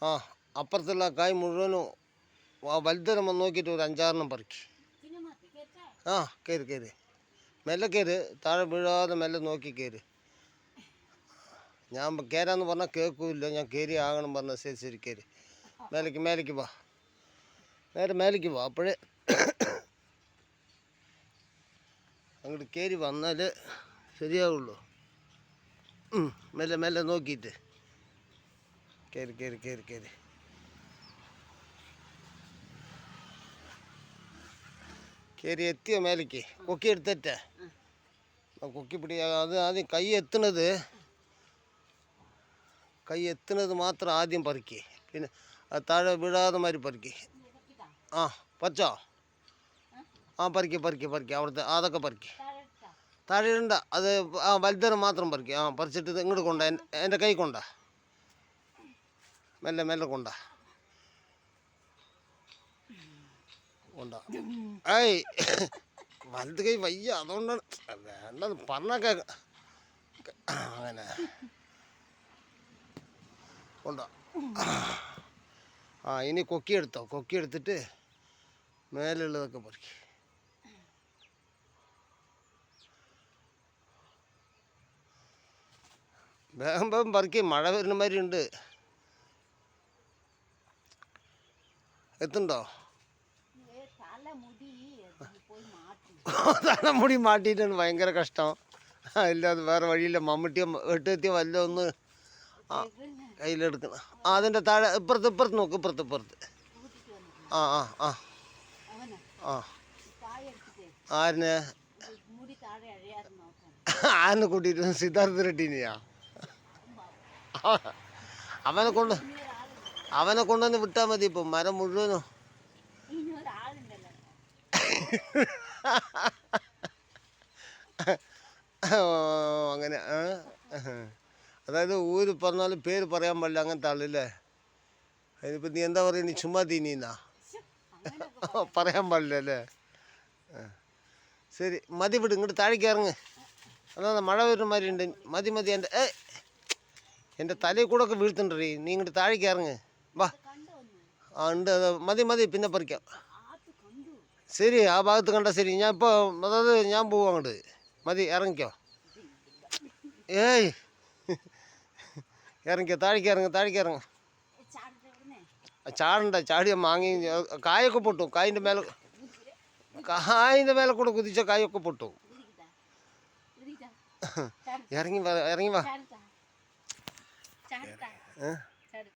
ആ അപ്പുറത്തുള്ള കായ് മുഴുവനും വലുതരം നോക്കിയിട്ട് ഒരു 5-6 പറിക്ക്. ആ കയറി കയറി മെല്ലെ കയറി, താഴെ വീഴാതെ മെല്ലെ നോക്കി കയറി. ഞാൻ കയറാന്ന് പറഞ്ഞാൽ കേൾക്കില്ല, ഞാൻ കയറി ആകണം പറഞ്ഞാൽ ശരി ശരി കയറി. മേലേക്ക് വാ, നേരെ മേലേക്ക് വാ. അപ്പോഴേ അങ്ങോട്ട് കയറി വന്നാൽ ശരിയാവുള്ളൂ. മെല്ലെ മെല്ലെ നോക്കിയിട്ട് കയറി കയറി കയറി കയറി കയറി എത്തിയോ മേലേക്ക്? കൊക്കി എടുത്തേറ്റേ കൊക്കി പിടി. അത് ആദ്യം കൈ എത്തുന്നത് മാത്രം ആദ്യം പറിക്കേ, പിന്നെ അത് താഴെ വീഴാതെ മാതിരി പറിക്കേ. ആ പറിച്ചോ? ആ പറിക്കേ അവിടുത്തെ അതൊക്കെ പറിക്കേ. താഴെ ഇടണ്ട, അത് ആ വലുതരം മാത്രം പറിക്കേ. ആ പറിച്ചിട്ട് ഇങ്ങോട്ട് കൊണ്ട, എൻ്റെ കൈ കൊണ്ട, മെല്ലെ മെല്ലെ കൊണ്ട. ഏയ് വലുത് കൈ വയ്യ, അതുകൊണ്ടാണ് വേണ്ടത് പറഞ്ഞൊക്കെ. അങ്ങനെ കൊണ്ടോ. ആ ഇനി കൊക്കി എടുത്തിട്ട് മേലുള്ളതൊക്കെ പറിക്കും. വേഗം വേഗം പറിക്കും, മഴ വരുന്ന മാതിരി ഉണ്ട്. എത്തുണ്ടോ? തലമുടി മാട്ടിയിട്ടാണ് ഭയങ്കര കഷ്ടം. ഇല്ലാതെ വേറെ വഴിയില്ല. മമ്മൂട്ടിയോ വെട്ടെത്തിയോ വല്ല ഒന്ന് കയ്യിലെടുക്കണം. ആ അതിൻ്റെ താഴെ ഇപ്പുറത്ത് നോക്ക്, ഇപ്പുറത്ത്. ആ ആ ആ ആ ആരിനെ കൂട്ടിയിട്ട്? സിദ്ധാർത്ഥ റെഡ്ഡിനെയാ? അവനെ കൊണ്ടുവന്ന് വിട്ടാൽ മതി. ഇപ്പം മരം മുഴുവനും അങ്ങനെ. അതായത് ഊര് പറഞ്ഞാലും പേര് പറയാൻ പാടില്ല, അങ്ങനത്തെ ആളല്ലേ. അതിനിപ്പോൾ നീ എന്താ പറയുക? നീ ചുമ്മാ തീനീന്നാ പറയാൻ പാടില്ല അല്ലേ? ശരി മതി, വിട്, ഇങ്ങോട്ട് താഴേക്ക് ഇറങ്ങ്. അതാ മഴ വരുന്ന മാതിരി ഉണ്ട്. മതി എൻ്റെ തലയിൽ കൂടെ ഒക്കെ വീഴ്ത്തുണ്ടേ. നീ ഇങ്ങോട്ട് താഴേക്ക് ഇറങ്ങ്, വാ. ആ ഉണ്ട്, അത് മതി, പിന്നെ പറിക്കാം. ശരി, ആ ഭാഗത്ത് കണ്ട ശരി. ഞാൻ ഇപ്പോൾ അതായത് ഞാൻ പോവും അങ്ങോട്ട്. മതി, ഇറങ്ങിക്കോ. ഏയ് ഇറങ്ങിക്കോ, താഴേക്ക് ഇറങ്ങ. ചാടണ്ട, ചാടിയ മാങ്ങി കായൊക്കെ പൊട്ടും. കായിൻ്റെ മേലെ കൂടെ കുതിച്ച കായൊക്കെ പൊട്ടും. ഇറങ്ങി വാ.